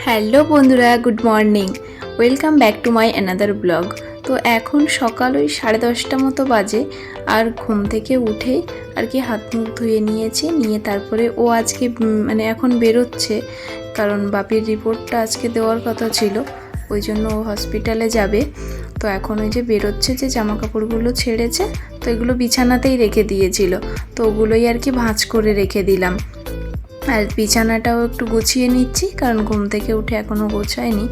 Hello বন্ধুরা, good morning. Welcome back to my another blog. তো এখন সকাল ওই 10:30 মতো বাজে। আর ঘুম থেকে উঠেই আর কি হাত মুখ ধুয়ে নিয়েছি, নিয়ে তারপরে ও আজকে এখন বেরোচ্ছে, কারণ বাপির রিপোর্টটা আজকে দেওয়ার কথা ছিল, ওই জন্য ও হসপিটালে যাবে। তো এখন ওই যে বেরোচ্ছে, যে জামা কাপড়গুলো ছেড়েছে তো এগুলো বিছানাতেই রেখে দিয়েছিল, তো ওগুলোই আর কি ভাঁজ করে রেখে দিলাম। আর বিছানাটাও একটু গুছিয়ে নিচ্ছি, কারণ ঘুম থেকে উঠে এখনও গোছায়নি।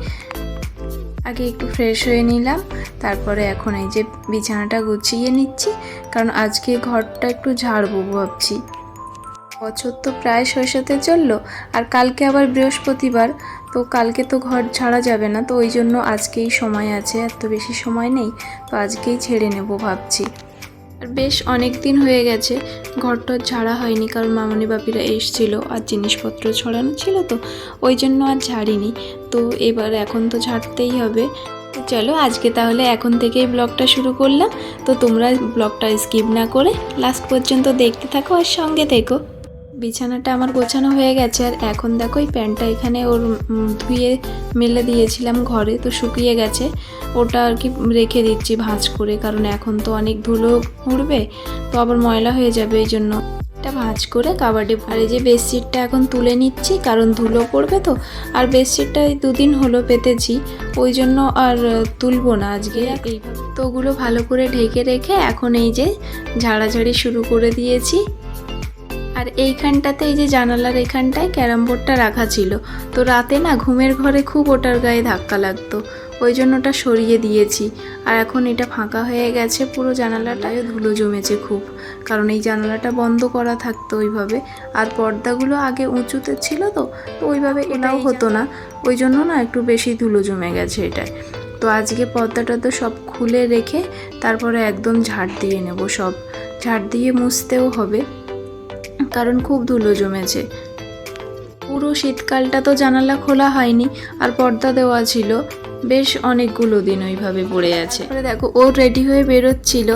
আগে একটু ফ্রেশ হয়ে নিলাম, তারপরে এখন এই যে বিছানাটা গুছিয়ে নিচ্ছি, কারণ আজকে ঘরটা একটু ঝাড়বো ভাবছি। বছর তো প্রায় শেষাতে চললো, আর কালকে আবার বৃহস্পতিবার, তো কালকে তো ঘর ঝাড়া যাবে না, তো ওই জন্য আজকেই সময় আছে, এত বেশি সময় নেই, তো আজকেই ছেড়ে নেব ভাবছি। আর বেশ অনেক দিন হয়ে গেছে ঘরটা ঝাড়া হয়নি, কারণ মামনি বাপিরা এসেছিলো আর জিনিসপত্র ছড়ানো ছিল, তো ওই জন্য আর ঝাড়িনি। তো এবার এখন তো ঝাড়তেই হবে। তো চলো আজকে তাহলে এখন থেকেই ব্লগটা শুরু করলাম। তো তোমরা ব্লগটা স্কিপ না করে লাস্ট পর্যন্ত দেখতে থাকো আর সঙ্গে থেকো। বিছানাটা আমার গোছানো হয়ে গেছে, আর এখন দেখো এই প্যান্টটা এখানে ওর ধুয়ে মেলে দিয়েছিলাম ঘরে, তো শুকিয়ে গেছে, ওটা আর কি রেখে দিচ্ছি ভাঁজ করে, কারণ এখন তো অনেক ধুলো উড়বে, তো আবার ময়লা হয়ে যাবে, এই জন্য এটা ভাঁজ করে কাবাডে। আর এই যে বেডশিটটা এখন তুলে নিচ্ছি, কারণ ধুলো পড়বে তো। আর বেডশিটটা 2 দিন হলো পেতেছি, ওই জন্য আর তুলবো না আজকে এইভাবে। তো ওগুলো ভালো করে ঢেকে রেখে এখন এই যে ঝাড়াঝাড়ি শুরু করে দিয়েছি। আর এইখানটাতে এই যে জানালার এখানটায় ক্যারাম বোর্ডটা রাখা ছিল, তো রাতে না ঘুমের ঘরে খুব ওটার গায়ে ধাক্কা লাগতো, ওই জন্য ওটা সরিয়ে দিয়েছি। আর এখন এটা ফাঁকা হয়ে গেছে, পুরো জানালাটায় ধুলো জমেছে খুব, কারণ এই জানালাটা বন্ধ করা থাকতো ওইভাবে, আর পর্দাগুলো আগে উঁচুতে ছিল, তো ওইভাবে এটাও হতো না, ওই জন্য না একটু বেশি ধুলো জমে গেছে এটায়। তো আজকে পর্দাটা তো সব খুলে রেখে তারপরে একদম ঝাড় দিয়ে নেব, সব ঝাড় দিয়ে মুছতেও হবে, কারণ খুব ধুলো জমেছে। পুরো শীতকালটা তো জানালা খোলা হয়নি, আর পর্দা দেওয়া ছিল, বেশ অনেকগুলো দিন ওইভাবে পড়ে আছে। তারপরে দেখো ও রেডি হয়ে বেরোচ্ছিল,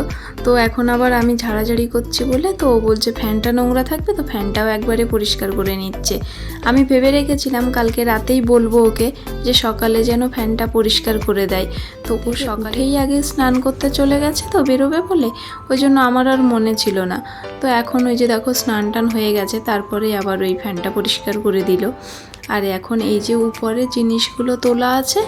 তো এখন আবার আমি ঝাড়াঝাড়ি করছি বলে, তো ও বলছে ফ্যানটা নোংরা থাকবে, তো ফ্যানটাও একবারে পরিষ্কার করে নিচ্ছে। আমি ভেবে রেখেছিলাম কালকে রাতেই বলবো ওকে যে সকালে যেন ফ্যানটা পরিষ্কার করে দেয়, তো ও সকালেই আগে স্নান করতে চলে গেছে তো বেরোবে বলে, ওই জন্য আমার আর মনে ছিল না। তো এখন ওই যে দেখো স্নান টান হয়ে গেছে, তারপরে আবার ওই ফ্যানটা পরিষ্কার করে দিল। আর এখন এই যে উপরে জিনিসগুলো তোলা আছে,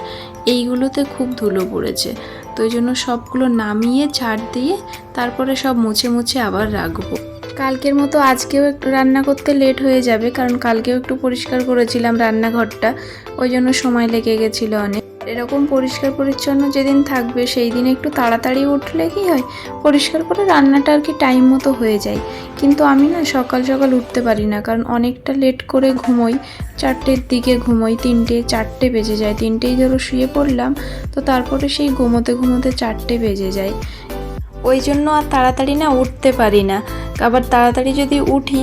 এইগুলোতে খুব ধুলো পড়েছে, তো ওই জন্য সবগুলো নামিয়ে ঝাড় দিয়ে তারপরে সব মুছে মুছে আবার রাখবো। কালকের মতো আজকেও একটু রান্না করতে লেট হয়ে যাবে, কারণ কালকেও একটু পরিষ্কার করেছিলাম রান্নাঘরটা, ওই জন্য সময় লেগে গেছিলো অনেক। এরকম পরিষ্কার পরিচ্ছন্ন যেদিন থাকবে সেই দিন একটু তাড়াতাড়ি উঠলে কি হয়, পরিষ্কার করে রান্নাটা আর কি টাইম মতো হয়ে যায়। কিন্তু আমি না সকাল সকাল উঠতে পারি না, কারণ অনেকটা লেট করে ঘুমোই, 4টের দিকে ঘুমোই, 3টে 4টে বেজে যায়, 3টেই ধরো শুয়ে পড়লাম, তো তারপরে সেই ঘুমোতে ঘুমোতে 4টে বেজে যায়, ওই জন্য আর তাড়াতাড়ি না উঠতে পারি না। আবার তাড়াতাড়ি যদি উঠি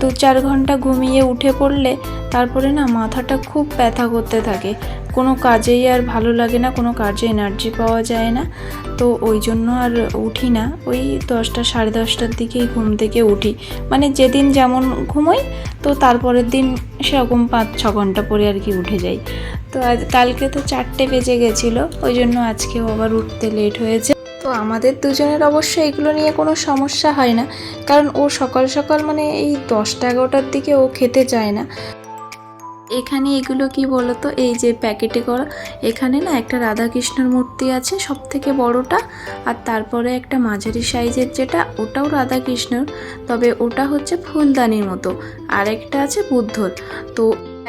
2-4 ঘন্টা ঘুমিয়ে উঠে পড়লে তারপরে না মাথাটা খুব ব্যথা করতে থাকে, কোনো কাজেই আর ভালো লাগে না, কোনো কাজে এনার্জি পাওয়া যায় না, তো ওই জন্য আর উঠি না। ওই 10টা 10:30টার দিকেই ঘুম থেকে উঠি, মানে যেদিন যেমন ঘুমোই, তো তারপরের দিন সেরকম 5-6 ঘন্টা পরে আর কি উঠে যাই। তো কালকে তো 4টে বেজে গেছিলো, ওই জন্য আজকেও আবার উঠতে লেট হয়েছে। তো আমাদের দুজনের অবশ্য এগুলো নিয়ে কোনো সমস্যা হয় না, কারণ ও সকাল সকাল মানে এই 10টা-11টার দিকে ও খেতে চায় না। এখানে এগুলো কি বলতো, এই যে প্যাকেটে করা, এখানে না একটা রাধাকৃষ্ণর মূর্তি আছে সব থেকে বড়টা, আর তারপরে একটা মাঝারি সাইজের যেটা, ওটাও রাধাকৃষ্ণর, তবে ওটা হচ্ছে ফুলদানির মতো, আর একটা আছে বুদ্ধর। তো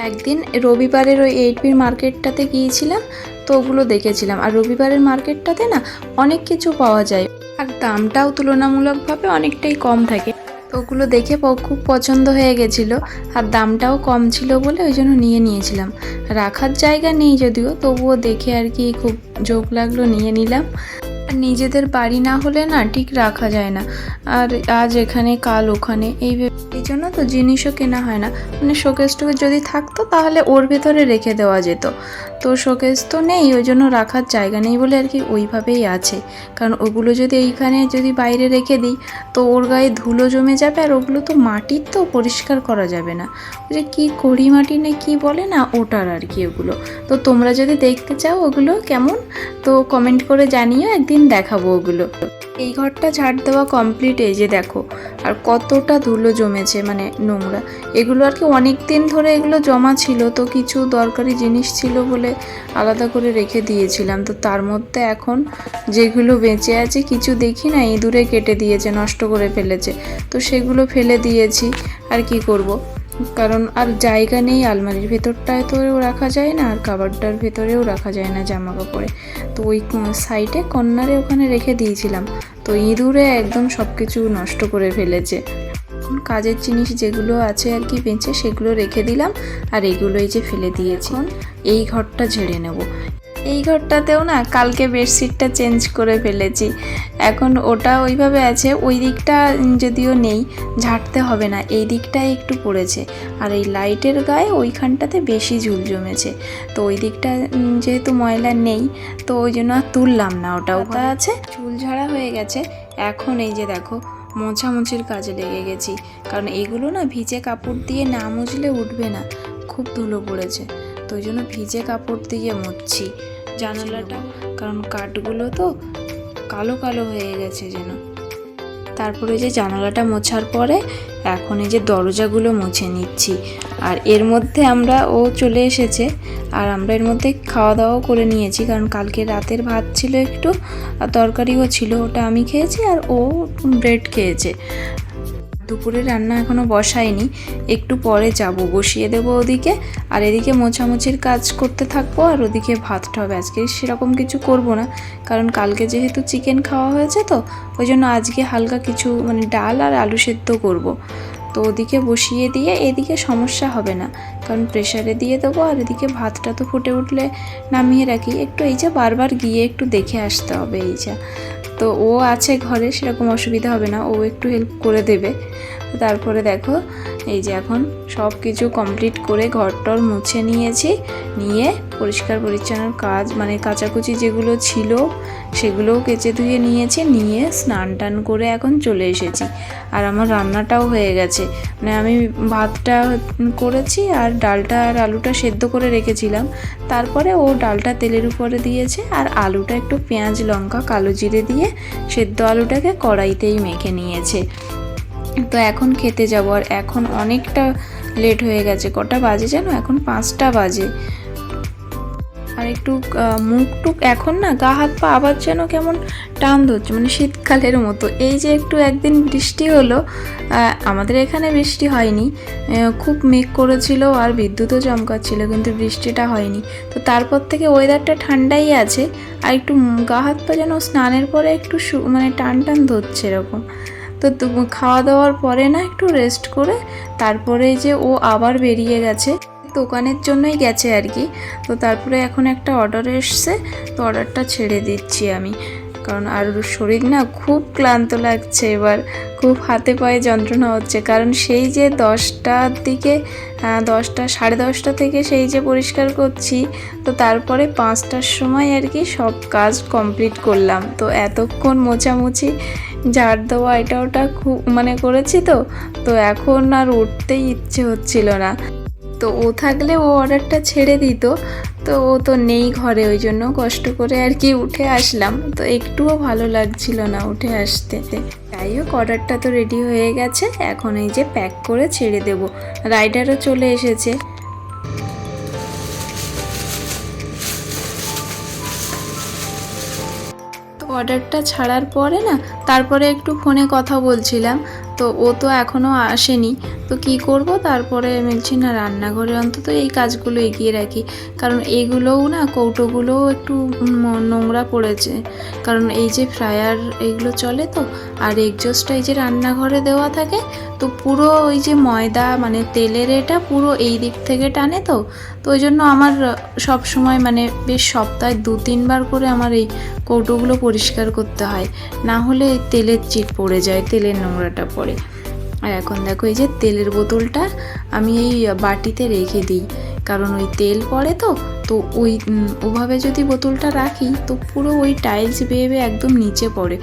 একদিন রবিবারের ওই 8B মার্কেটটাতে গিয়েছিলাম, তো ওগুলো দেখেছিলাম, আর রবিবারের মার্কেটটাতে না অনেক কিছু পাওয়া যায়, আর দামটাও তুলনামূলকভাবে অনেকটাই কম থাকে, তো ওগুলো দেখে খুব পছন্দ হয়ে গেছিলো, আর দামটাও কম ছিল বলে ওই জন্য নিয়েছিলাম। রাখার জায়গা নেই যদিও, তবুও দেখে আর কি খুব ঝোঁক লাগলো, নিয়ে নিলাম। আর নিজেদের বাড়ি না হলে না ঠিক রাখা যায় না, আর আজ এখানে কাল ওখানে এই জন্য তো জিনিসও কেনা হয় না। মানে শোকেস টোকেস যদি থাকতো তাহলে ওর ভেতরে রেখে দেওয়া যেত, তো শোকেস তো নেই, ওই জন্য রাখার জায়গা নেই বলে আর কি ওইভাবেই আছে। কারণ ওগুলো যদি এইখানে যদি বাইরে রেখে দিই তো ওর গায়ে ধুলো জমে যাবে, আর ওগুলো তো মাটির, তো পরিষ্কার করা যাবে না। ওই যে কী কড়ি মাটি না কি বলে না, ওটার আর কি ওগুলো। তো তোমরা যদি দেখতে চাও ওগুলো কেমন, তো কমেন্ট করে জানিও, একদিন দেখাবো ওগুলো। এই ঘরটা ঝাড় দেওয়া কমপ্লিট, এই যে দেখো, আর কতটা ধুলো জমেছে, মানে নোংরা। এগুলো আর কি অনেক দিন ধরে এগুলো জমা ছিল, তো কিছু দরকারি জিনিস ছিল বলে আলাদা করে রেখে দিয়েছিলাম। তো তার মধ্যে এখন যেগুলো বেঁচে আছে কিছু দেখি না ইঁদুরে কেটে দিয়েছে, নষ্ট করে ফেলেছে, তো সেগুলো ফেলে দিয়েছি। আর কি করব, কারণ আর জায়গা নেই, আলমারির ভেতরটায় তো রাখা যায় না, আর কাবার্ডটার ভেতরেও রাখা যায় না জামা কাপড়ে। তো ওই সাইডে কর্নারে ওখানে রেখে দিয়েছিলাম, তো ইঁদুরে একদম সব কিছু নষ্ট করে ফেলেছে। কাজের জিনিস যেগুলো আছে আর কি বেঁচে, সেগুলো রেখে দিলাম, আর এগুলো এই যে ফেলে দিয়েছি। এই ঘরটা ঝেড়ে নেব। এই ঘরটাতেও না কালকে বেডশিটটা চেঞ্জ করে ফেলেছি, এখন ওটা ওইভাবে আছে। ওই দিকটা যদিও নেই, ঝাড়তে হবে না, এই দিকটায় একটু পড়েছে, আর এই লাইটের গায়ে ওইখানটাতে বেশি ঝুল জমেছে। তো ওই দিকটা যেহেতু ময়লা নেই, তো ওই জন্য আর তুললাম না, ওটা আছে। চুল ঝাড়া হয়ে গেছে, এখন এই যে দেখো মোছামুছির কাজে লেগে গেছি, কারণ এগুলো না ভিজে কাপড় দিয়ে না মুছলে উঠবে না, খুব ধুলো পড়েছে। তো ওই জন্য ভিজে কাপড় দিয়ে মুছছি জানালাটা, কারণ কাঠগুলো তো কালো কালো হয়ে গেছে যেন। তারপরে যে জানালাটা মোছার পরে এখন এই যে দরজাগুলো মুছে নিচ্ছি। আর এর মধ্যে ও চলে এসেছে, আর আমরা এর মধ্যে খাওয়া দাওয়াও করে নিয়েছি, কারণ কালকে রাতের ভাত ছিল একটু, আর তরকারিও ছিল, ওটা আমি খেয়েছি আর ও ব্রেড খেয়েছে। দুপুরে রান্না এখনও বসাইনি, একটু পরে যাব, বসিয়ে দেবো ওদিকে, আর এদিকে মোছামুছির কাজ করতে থাকবো, আর ওদিকে ভাতটা হবে। আজকে সেরকম কিছু করব না, কারণ কালকে যেহেতু চিকেন খাওয়া হয়েছে, তো ওই জন্য আজকে হালকা কিছু মানে ডাল আর আলু সেদ্ধ করব। তো ওদিকে বসিয়ে দিয়ে এদিকে সমস্যা হবে না, কারণ প্রেশারে দিয়ে দেবো, আর এদিকে ভাতটা তো ফুটে উঠলে নামিয়ে রাখি। একটু এই যে বারবার গিয়ে একটু দেখে আসতে হবে এই যা। তো ও আছে ঘরে, সেরকম অসুবিধা হবে না, ও একটু হেল্প করে দেবে। তারপরে দেখো এই যে এখন সব কিছু কমপ্লিট করে ঘরটর মুছে নিয়ে পরিষ্কার পরিচ্ছন্নর কাজ, মানে কাচাকুচি যেগুলো ছিল সেগুলোও কেচে ধুয়ে নিয়ে স্নান টান করে এখন চলে এসেছি। আর আমার রান্নাটাও হয়ে গেছে, মানে আমি ভাতটা করেছি, আর ডালটা আর আলুটা সেদ্ধ করে রেখেছিলাম। তারপরে ও ডালটা তেলের উপরে দিয়েছে, আর আলুটা একটু পেঁয়াজ লঙ্কা কালো জিরে দিয়ে সেদ্ধ আলুটাকে কড়াইতেই মেখে নিয়েছে। তো এখন খেতে যাব, আর এখন অনেকটা লেট হয়ে গেছে। কটা বাজে জানো? এখন 5টা বাজে। আর একটু মুখ টুক এখন না গা হাত পা আবার যেন কেমন টান ধরছে, মানে শীতকালের মতো। এই যে একটু একদিন বৃষ্টি হলো, আমাদের এখানে বৃষ্টি হয়নি, খুব মেঘ করেছিল আর বিদ্যুৎও চমকাচ্ছিল, কিন্তু বৃষ্টিটা হয়নি। তো তারপর থেকে ওয়েদারটা ঠান্ডাই আছে, আর একটু গা হাত পা যেন স্নানের পরে একটু মানে টান টান ধরছে এরকম। তো খাওয়া দাওয়ার পরে না একটু রেস্ট করে তারপরে যে ও আবার বেরিয়ে গেছে, দোকানের জন্যই গেছে আর কি। তো তারপরে এখন একটা অর্ডার এসছে, তো অর্ডারটা ছেড়ে দিচ্ছি আমি, কারণ আর শরীর না খুব ক্লান্ত লাগছে, এবার খুব হাতে পায়ে যন্ত্রণা হচ্ছে। কারণ সেই যে 10টার দিকে সাড়ে 10টা থেকে সেই যে পরিষ্কার করছি, তো তারপরে 5টার সময় আর কি সব কাজ কমপ্লিট করলাম। তো এতক্ষণ মোছামুছি ঝাড় দেওয়া এটা ওটা খুব মানে করেছি, তো এখন আর উঠতেই ইচ্ছে হচ্ছিল না। তো ও থাকলে ও অর্ডারটা ছেড়ে দিত, তো ও তো নেই ঘরে, ওই জন্য কষ্ট করে আর কি উঠে আসলাম। তো একটুও ভালো লাগছিল না উঠে আসতে। যাই হোক, অর্ডারটা তো রেডি হয়ে গেছে, এখন এই যে প্যাক করে ছেড়ে দেব। রাইডারও চলে এসেছে। তো অর্ডারটা ছাড়ার পরে না তারপরে একটু ফোনে কথা বলছিলাম, তো ও তো এখনও আসেনি। তো কি করব, তারপরে বলছি না রান্নাঘরে অন্তত এই কাজগুলো এগিয়ে রাখি, কারণ এইগুলোও না কৌটোগুলোও একটু নোংরা পড়েছে, কারণ এই যে ফ্রায়ার এইগুলো চলে তো, আর এগজস্টটা এই যে রান্নাঘরে দেওয়া থাকে, তো পুরো ওই যে ময়দা মানে তেলের এটা পুরো এই দিক থেকে টানে, তো ওই জন্য আমার সব সময় মানে বেশ সপ্তাহে 2-3 বার করে আমার এই কৌটোগুলো পরিষ্কার করতে হয়, না হলে তেলের চিট পড়ে যায়, তেলের নোংরাটা পড়ে। আর এখন দেখো এই যে তেলের বোতলটা আমি এই বাটিতে রেখে দিই, কারণ ওই তেল পড়ে তো ওই ওভাবে যদি বোতলটা রাখি তো পুরো ওই টাইলস বেয়ে বেয়ে একদম নিচে পড়ে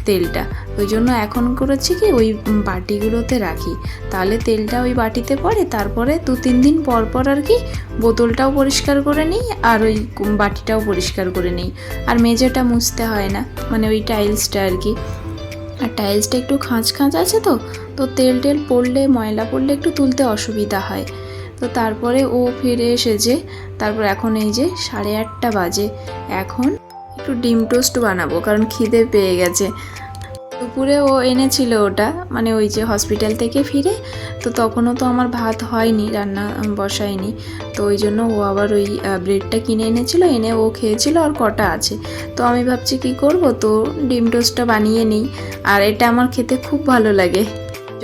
তেলটা, ওই জন্য এখন করেছি কি ওই বাটিগুলোতে রাখি, তাহলে তেলটা ওই বাটিতে পড়ে, তারপরে 2-3 দিন পর পর আর কি বোতলটাও পরিষ্কার করে নিই আর ওই বাটিটাও পরিষ্কার করে নিই, আর মেঝেটা মুছতে হয় না, মানে ওই টাইলসটা আর কি। আর টাইলসটা একটু খাঁজ খাঁজ আছে তো তেল টেল পড়লে ময়লা পড়লে একটু তুলতে অসুবিধা হয়। তো তারপরে ও ফিরে এসেছে, তারপর এখন এই যে 8:30 বাজে, এখন একটু ডিম টোস্ট বানাবো কারণ খিদে পেয়ে গেছে। দুপুরে ও এনেছিল ওটা, মানে ওই যে হসপিটাল থেকে ফিরে, তো তখনও তো আমার ভাত হয়নি, রান্না বসায়নি, তো ওই জন্য ও আবার ওই ব্রেডটা কিনে এনেছিল, এনে ও খেয়েছিল আর কটা আছে, তো আমি ভাবছি কি করব, তো ডিম টোস্টটা বানিয়ে নিই, আর এটা আমার খেতে খুব ভালো লাগে।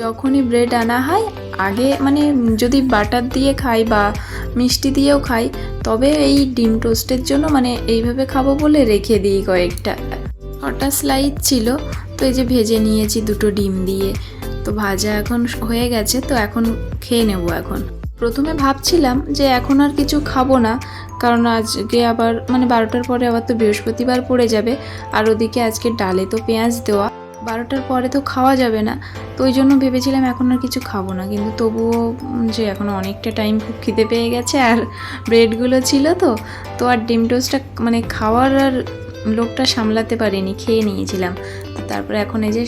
যখনই ব্রেড আনা হয় আগে মানে যদি বাটার দিয়ে খাই বা মিষ্টি দিয়েও খাই, তবে এই ডিম টোস্টের জন্য মানে এইভাবে খাবো বলে রেখে দিই কয়েকটা। 6টা স্লাইস ছিল, তো এই যে ভেজে নিয়েছি 2টো ডিম দিয়ে, তো ভাজা এখন হয়ে গেছে, তো এখন খেয়ে নেব। এখন প্রথমে ভাবছিলাম যে এখন আর কিছু খাবো না, কারণ আজকে আবার মানে 12টার পরে আবার তো বৃহস্পতিবার পড়ে যাবে, আর ওদিকে আজকে ডালে তো পেঁয়াজ দেওয়া, 12টার পরে তো খাওয়া যাবে না, তো ওই জন্য ভেবেছিলাম এখন আর কিছু খাবো না, কিন্তু তবুও যে এখন অনেকটা টাইম খুব খিদে পেয়ে গেছে, আর ব্রেডগুলো ছিল তো আর ডিম টোস্টটা মানে খাওয়ার আর লোকটা সামলাতে পারিনি, খেয়ে নিয়েছিলাম। তো তারপরে এখন এই যে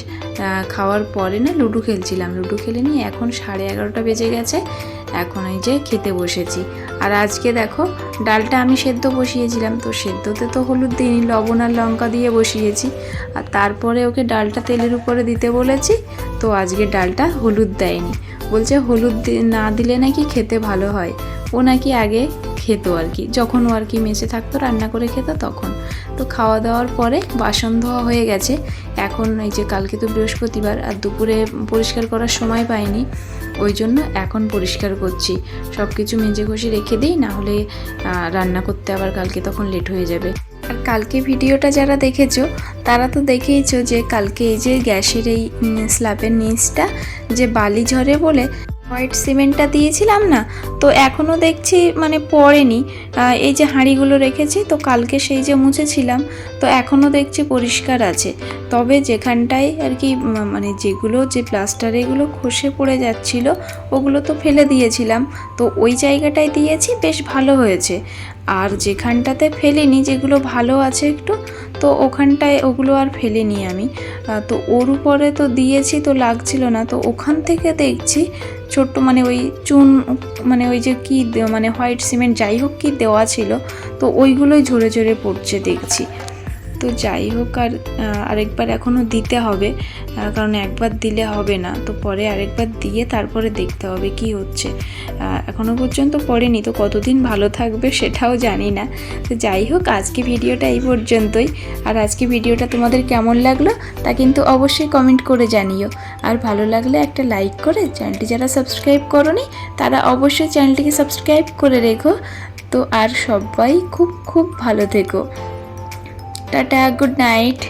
খাওয়ার পরে না লুডো খেলছিলাম, লুডো খেলে নিয়ে এখন 11:30 বেজে গেছে, এখন এই যে খেতে বসেছি। আর আজকে দেখো ডালটা আমি সেদ্ধ বসিয়েছিলাম, তো সেদ্ধতে তো হলুদ দিইনি, লবণ আর লঙ্কা দিয়ে বসিয়েছি, আর তারপরে ওকে ডালটা তেলের উপরে দিতে বলেছি, তো আজকে ডালটা হলুদ দেয়নি, বলছে হলুদ না দিলে নাকি খেতে ভালো হয়, ও নাকি আগে খেত আর কি, যখন ও আর কি মেসে থাকতো রান্না করে খেত তখন। তো খাওয়া দাওয়ার পরে বাসন ধোয়া হয়ে গেছে, এখন এই যে কালকে তো বৃহস্পতিবার আর দুপুরে পরিষ্কার করার সময় পাইনি, ওই জন্য এখন পরিষ্কার করছি, সব কিছু মেজে ঘষে রেখে দিই, না হলে রান্না করতে আবার কালকে তখন লেট হয়ে যাবে। আর কালকে ভিডিওটা যারা দেখেছো তারা তো দেখেইছো যে কালকে এই যে গ্যাসের এই স্ল্যাবের নিচটা যে বালি ঝরে বলে হোয়াইট সিমেন্টটা দিয়েছিলাম না, তো এখনও দেখছি মানে পড়েনি, এই যে হাঁড়িগুলো রেখেছি তো কালকে সেই যে মুছেছিলাম, তো এখনও দেখছি পরিষ্কার আছে, তবে যেখানটায় আর কি মানে যেগুলো যে প্লাস্টার এগুলো খসে পড়ে যাচ্ছিল ওগুলো তো ফেলে দিয়েছিলাম, তো ওই জায়গাটায় দিয়েছি, বেশ ভালো হয়েছে। আর যেখানটাতে ফেলিনি, যেগুলো ভালো আছে একটু, তো ওখানটায় ওগুলো আর ফেলিনি আমি, তো ওর উপরে তো দিয়েছি তো লাগছিল না, তো ওখান থেকে দেখছি ছোট্ট মানে ওই চুন মানে ওই যে কি মানে হোয়াইট সিমেন্ট যাই হোক কি দেওয়া ছিল, তো ওইগুলোই ঝরে ঝরে পড়ছে দেখছি। তো যাই হোক, আর আরেকবার এখনও দিতে হবে, কারণ একবার দিলে হবে না, তো পরে আরেকবার দিয়ে তারপরে দেখতে হবে কি হচ্ছে, এখনও পর্যন্ত পড়েনি, তো কতদিন ভালো থাকবে সেটাও জানি না। তো যাই হোক, আজকে ভিডিওটা এই পর্যন্তই, আর আজকে ভিডিওটা তোমাদের কেমন লাগলো তা কিন্তু অবশ্যই কমেন্ট করে জানিও, আর ভালো লাগলে একটা লাইক করে চ্যানেলটি যারা সাবস্ক্রাইব করোনি তারা অবশ্যই চ্যানেলটিকে সাবস্ক্রাইব করে রেখো। তো আর সবাই খুব খুব ভালো থেকো, টাটা, গুড নাইট।